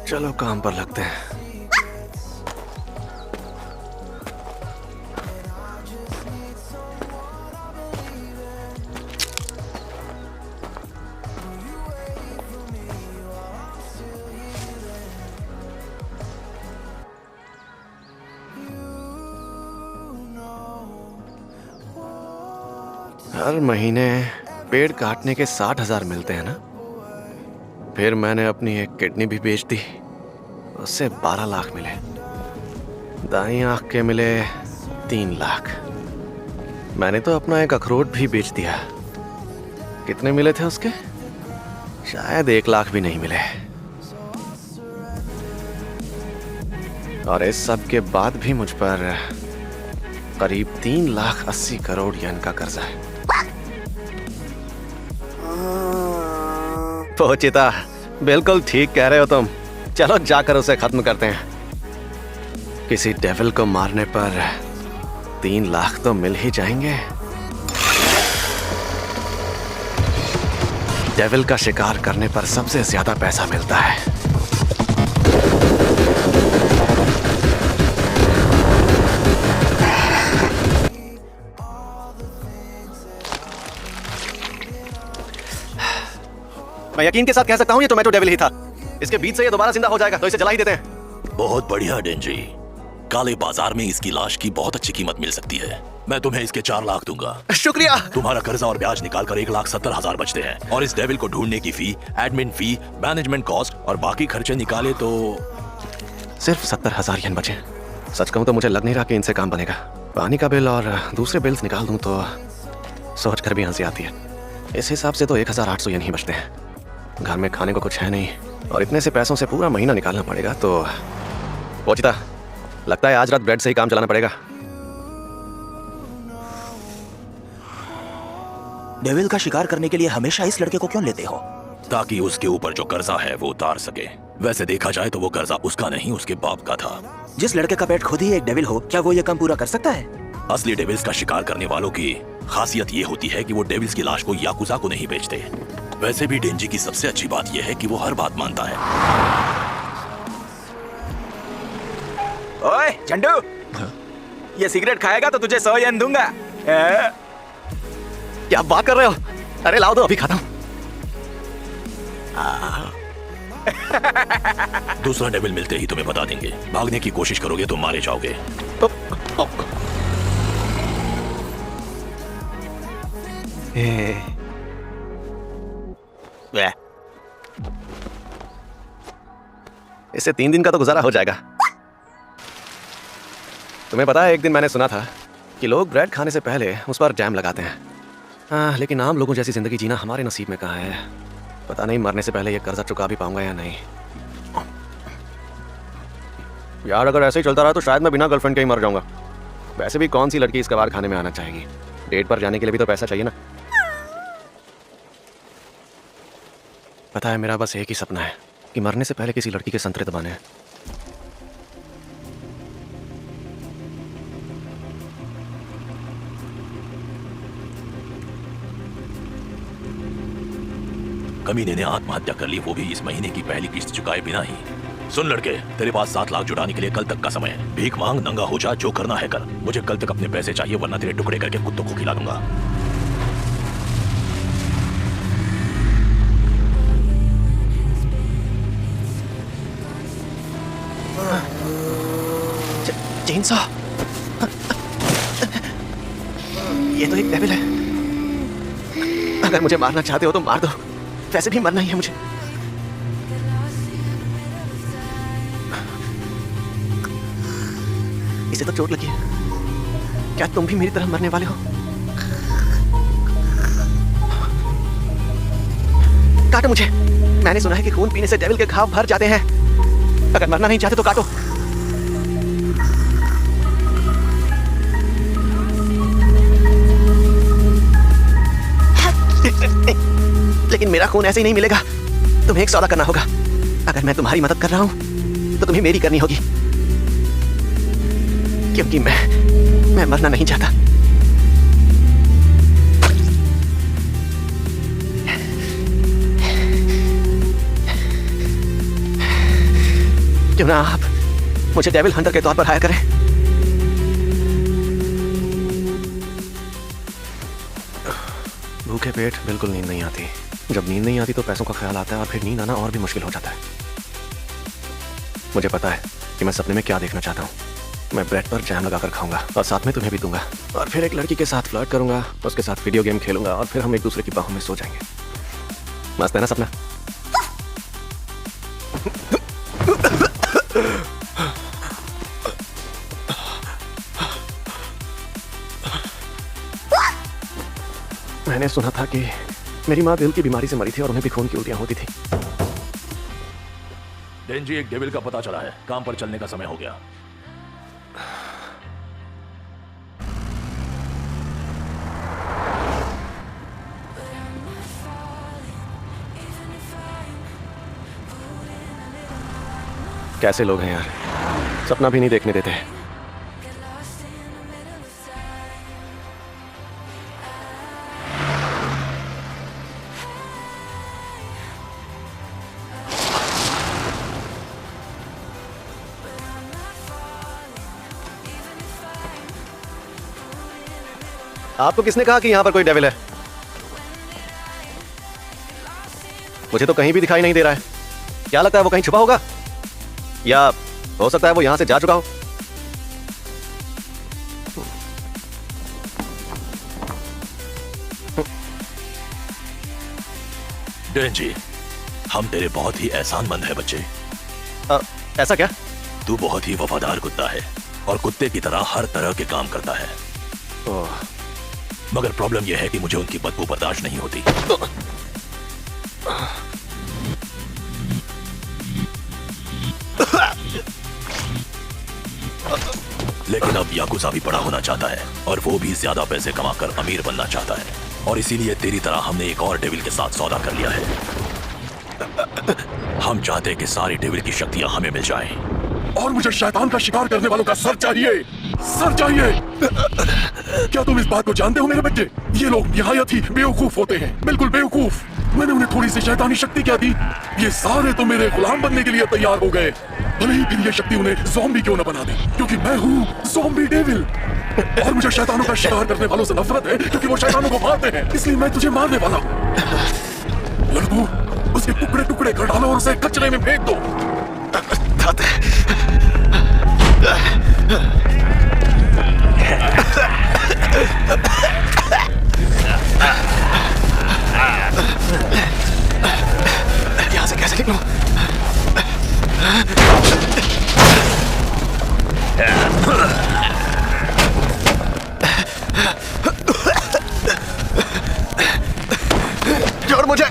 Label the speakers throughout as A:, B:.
A: चलो काम पर लगते हैं। हर महीने पेड़ काटने के 60,000 मिलते हैं ना। फिर मैंने अपनी एक किडनी भी बेच दी, उससे 12 लाख मिले। दाईं आंख के मिले 3 लाख। मैंने तो अपना एक अखरोट भी बेच दिया। कितने मिले थे उसके? शायद 1 लाख भी नहीं मिले। और इस सब के बाद भी मुझ पर करीब 3,80,00,000 येन का कर्जा है। पोचिता, बिल्कुल ठीक कह रहे हो तुम। चलो जाकर उसे खत्म करते हैं। किसी डेविल को मारने पर 3 लाख तो मिल ही जाएंगे। डेविल का शिकार करने पर सबसे ज्यादा पैसा मिलता है। मैं यकीन के साथ कह सकता हूँ ये टोमेटो डेविल ही था। इसके बीच से ये दोबारा जिंदा हो जाएगा, तो इसे जला ही देते हैं।
B: बहुत बढ़िया डेंजी। काले बाजार में इसकी लाश की बहुत अच्छी कीमत मिल सकती है। मैं तुम्हें इसके 4 लाख दूंगा।
A: शुक्रिया।
B: तुम्हारा कर्जा और ब्याज निकालकर 1,70,000 बचते हैं। और इस डेविल को ढूंढने की फी, एडमिन फी, मैनेजमेंट कॉस्ट और बाकी खर्चे निकाले तो
A: सिर्फ 70,000 येन बचे। सच कहूँ तो मुझे लग नहीं रहा कि इनसे काम बनेगा। पानी का बिल और दूसरे बिल्स निकाल दूं तो सोच कर भी हंसी आती है। इस हिसाब से तो 1,800 येन ही बचते हैं। घर में खाने को कुछ है नहीं और इतने से पैसों से पूरा महीना निकालना पड़ेगा। तो पोचिता, लगता है आज रात ब्रेड से ही काम चलाना पड़ेगा।
C: डेविल का शिकार करने के लिए हमेशा इस लड़के को क्यों लेते हो?
B: ताकि उसके ऊपर जो कर्जा है वो उतार सके। वैसे देखा जाए तो वो कर्जा उसका नहीं, उसके बाप का था।
C: जिस लड़के का पेट खुद ही एक डेविल हो, क्या वो ये काम पूरा कर सकता है?
B: असली डेविल्स का शिकार करने वालों की खासियत ये होती है कि वो डेविल्स की लाश को याकुजा को नहीं बेचते। वैसे भी डेंजी की सबसे अच्छी बात यह है कि वो हर बात मानता है।
C: ओए झंडू, ये सिगरेट खाएगा तो तुझे 100 येन दूंगा।
A: क्या बात कर रहे हो? अरे लाओ दो, अभी खाता हूँ।
B: दूसरा डेविल मिलते ही तुम्हें बता देंगे। भागने की कोशिश करोगे तो मारे जाओगे।
A: इससे 3 दिन का तो गुजारा हो जाएगा। तुम्हें पता है, एक दिन मैंने सुना था कि लोग ब्रेड खाने से पहले उस पर जैम लगाते हैं। हाँ, लेकिन आम लोगों जैसी जिंदगी जीना हमारे नसीब में कहाँ है। पता नहीं मरने से पहले ये कर्जा चुका भी पाऊंगा या नहीं। यार, अगर ऐसे ही चलता रहा तो शायद मैं बिना गर्लफ्रेंड के ही मर जाऊंगा। वैसे भी कौन सी लड़की इस कबाड़ खाने में आना चाहेगी? डेट पर जाने के लिए भी तो पैसा चाहिए ना। पता है, मेरा बस एक ही सपना है कि मरने से पहले किसी लड़की के संतरे दबाने हैं।
B: कमीने ने आत्महत्या कर ली, वो भी इस महीने की पहली किस्त चुकाए बिना ही। सुन लड़के, तेरे पास 7 लाख जुटाने के लिए कल तक का समय है। भीख मांग, नंगा हो जा, जो करना है कर। मुझे कल तक अपने पैसे चाहिए, वरना तेरे टुकड़े करके कुत्तों को खिला दूंगा।
A: चेनसॉ, ये तो एक डेविल है। अगर मुझे मारना चाहते हो तो मार दो, वैसे भी मरना ही है मुझे। इसे तो चोट लगी है। क्या तुम भी मेरी तरह मरने वाले हो? काटो मुझे। मैंने सुना है कि खून पीने से डेविल के घाव भर जाते हैं। अगर मरना नहीं चाहते तो काटो। लेकिन मेरा खून ऐसे ही नहीं मिलेगा। तुम्हें एक सौदा करना होगा। अगर मैं तुम्हारी मदद कर रहा हूं तो तुम्हें मेरी करनी होगी, क्योंकि मैं मरना नहीं चाहता। क्यों ना आप मुझे डेविल हंटर के तौर पर हायर करें। भूखे पेट बिल्कुल नींद नहीं आती। जब नींद नहीं आती तो पैसों का ख्याल आता है और फिर नींद आना और भी मुश्किल हो जाता है। मुझे पता है कि मैं सपने में क्या देखना चाहता हूँ। मैं ब्रेड पर जैम लगाकर खाऊंगा और साथ में तुम्हें भी दूंगा और फिर एक लड़की के साथ फ्लर्ट करूंगा, उसके साथ वीडियो गेम खेलूंगा और फिर हम एक दूसरे की बाहों में सो जाएंगे। मस्त है ना सपना? मैंने सुना था कि मेरी माँ दिल की बीमारी से मरी थी और उन्हें भी खून की उल्टियां होती थी।
B: डेंजी, एक डेविल का पता चला है। काम पर चलने का समय हो गया।
A: कैसे लोग हैं यार, सपना भी नहीं देखने देते। आपको किसने कहा कि यहां पर कोई डेविल है? मुझे तो कहीं भी दिखाई नहीं दे रहा है। क्या लगता है वो कहीं छुपा होगा, या हो सकता है वो यहां से जा चुका हो।
B: डेंजी, हम तेरे बहुत ही एहसानमंद है बच्चे।
A: ऐसा क्या?
B: तू बहुत ही वफादार कुत्ता है और कुत्ते की तरह हर तरह के काम करता है।
A: ओह,
B: मगर प्रॉब्लम यह है कि मुझे उनकी बदबू बर्दाश्त नहीं होती। लेकिन अब याकुजा भी बड़ा होना चाहता है और वो भी ज्यादा पैसे कमाकर अमीर बनना चाहता है, और इसीलिए तेरी तरह हमने एक और डेविल के साथ सौदा कर लिया है। हम चाहते हैं कि सारी डेविल की शक्तियां हमें मिल जाएं।
D: और मुझे शैतान का शिकार करने वालों का सर चाहिए, सर चाहिए। क्या तुम इस बात को जानते हो मेरे बच्चे? ये लोग निहायत ही बेवकूफ होते हैं, बिल्कुल बेवकूफ। मैंने उन्हें थोड़ी सी शैतानी शक्ति क्या दी, ये सारे तो मेरे गुलाम बनने के लिए तैयार हो गए। भले ही फिर ये शक्ति उन्हें ज़ॉम्बी क्यों न बना दे, क्योंकि मैं हूँ ज़ॉम्बी डेविल। और मुझे शैतानों का शिकार करने वालों से नफरत है, क्योंकि वो शैतानों को मारते हैं। इसलिए मैं तुझे मारने वाला हूँ। लड़कू, उसके टुकड़े टुकड़े कर डालो और उसे कचरे में फेंक दो।
A: यहां से कैसे निकलूं? छोड़ मुझे।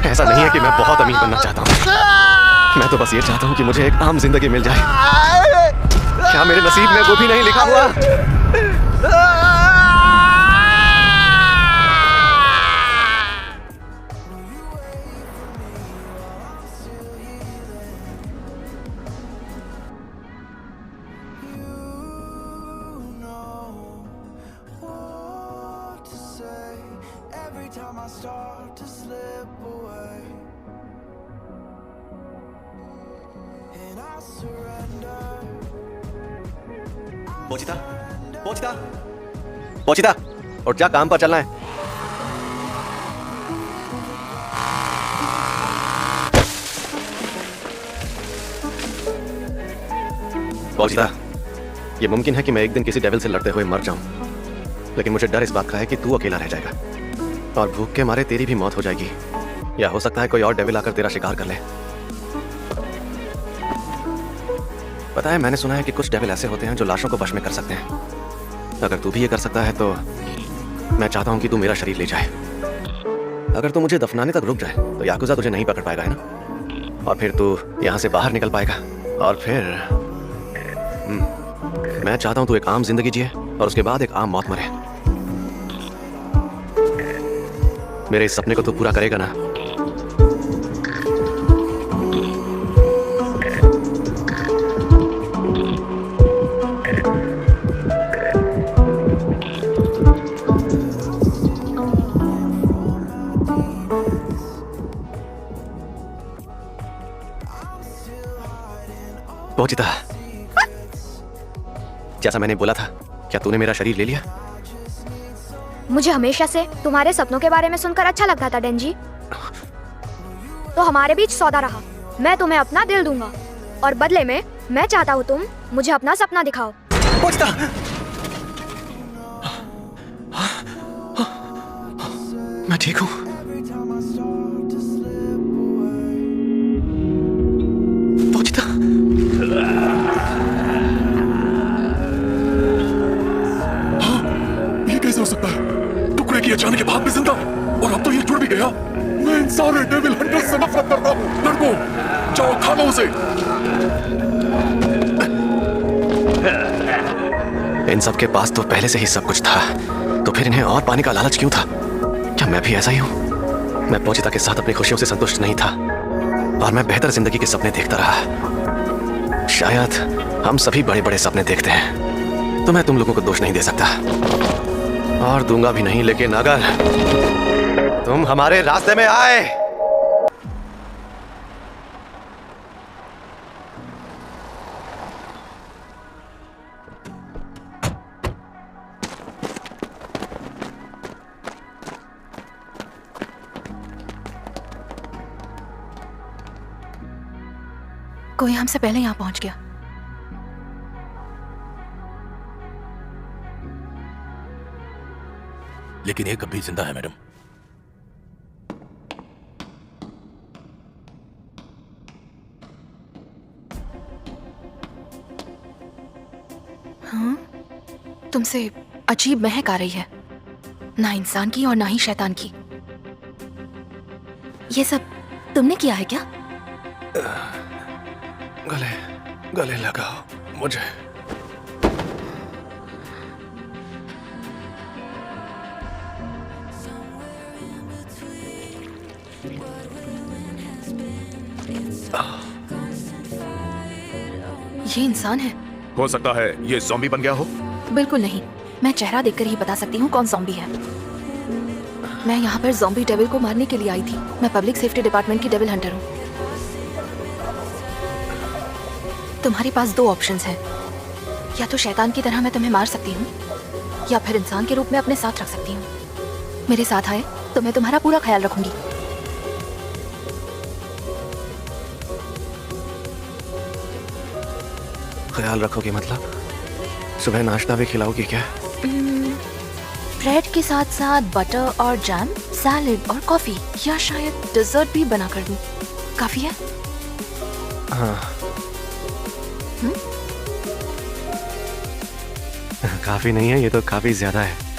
A: ऐसा नहीं है कि मैं बहुत अमीर बनना चाहता हूँ। मैं तो बस ये चाहता हूँ कि मुझे एक आम जिंदगी मिल जाए। क्या मेरे नसीब में वो भी नहीं लिखा हुआ?
E: Time I start to slip away and I surrender.
A: पोचिता, पोचिता, पोचिता, उठ जा, काम पर चलना है। पोचिता, ये मुमकिन है कि मैं एक दिन किसी डेविल से लड़ते हुए मर जाऊं, लेकिन मुझे डर इस बात का है कि तू अकेला रह जाएगा और भूख के मारे तेरी भी मौत हो जाएगी, या हो सकता है कोई और डेविल आकर तेरा शिकार कर ले। पता है, मैंने सुना है कि कुछ डेविल ऐसे होते हैं जो लाशों को वश में कर सकते हैं। अगर तू भी ये कर सकता है तो मैं चाहता हूं कि तू मेरा शरीर ले जाए। अगर तू मुझे दफनाने तक रुक जाए तो याकुजा तुझे नहीं पकड़ पाएगा, है ना? और फिर तू यहां से बाहर निकल पाएगा और फिर मैं चाहता हूं तू एक आम जिंदगी जिए और उसके बाद एक आम मौत मरे। मेरे इस सपने को तू पूरा करेगा ना? पोचिता, जैसा मैंने बोला था, क्या तूने मेरा शरीर ले लिया?
F: मुझे हमेशा से तुम्हारे सपनों के बारे में सुनकर अच्छा लगता था डेंजी। तो हमारे बीच सौदा रहा। मैं तुम्हें अपना दिल दूंगा और बदले में मैं चाहता हूँ तुम मुझे अपना सपना दिखाओ।
A: पोचिता, मैं ठीक हूँ। पोचिता,
D: ये कैसे हो सकता है? टुकड़े किए जाने के बाद भी जिंदा, और अब तो ये जुड़ भी गया। मैं इन सारे डेविल हंटर्स से नफरत करता हूँ। लड़को, जाओ खा लो उसे।
A: इन सब के पास तो पहले से ही सब कुछ था, तो फिर इन्हें और पाने का लालच क्यों था? क्या मैं भी ऐसा ही हूँ? मैं पोचिता के साथ अपनी खुशियों से संतुष्ट नहीं था और मैं बेहतर जिंदगी के सपने देखता रहा। शायद हम सभी बड़े बड़े सपने देखते हैं, तो मैं तुम लोगों को दोष नहीं दे सकता और दूंगा भी नहीं। लेकिन अगर तुम हमारे रास्ते में आए
G: कोई हमसे पहले यहाँ पहुंच गया।
B: लेकिन एक अभी जिंदा है मैडम।
G: हाँ? तुमसे अजीब महक आ रही है, ना इंसान की और ना ही शैतान की। ये सब तुमने किया है क्या?
A: गले गले लगाओ मुझे।
G: ये इंसान है?
D: हो सकता है ये ज़ॉम्बी बन गया हो।
G: बिल्कुल नहीं, मैं चेहरा देखकर ही बता सकती हूँ कौन ज़ॉम्बी है। मैं यहाँ पर ज़ॉम्बी डेविल को मारने के लिए आई थी। मैं पब्लिक सेफ्टी डिपार्टमेंट की डेविल हंटर हूँ। तुम्हारे पास दो ऑप्शंस हैं, या तो शैतान की तरह मैं तुम्हें मार सकती हूँ, या फिर इंसान के रूप में अपने साथ रख सकती हूँ। मेरे साथ आए तो मैं तुम्हारा पूरा ख्याल रखूंगी।
A: ख्याल रखोगी मतलब सुबह नाश्ता भी खिलाओगी क्या?
G: ब्रेड के साथ साथ बटर और जैम, सैलेड और कॉफी, या शायद डिजर्ट भी बना कर दूं। काफी है?
A: हाँ। काफी नहीं है, ये तो काफी ज्यादा है।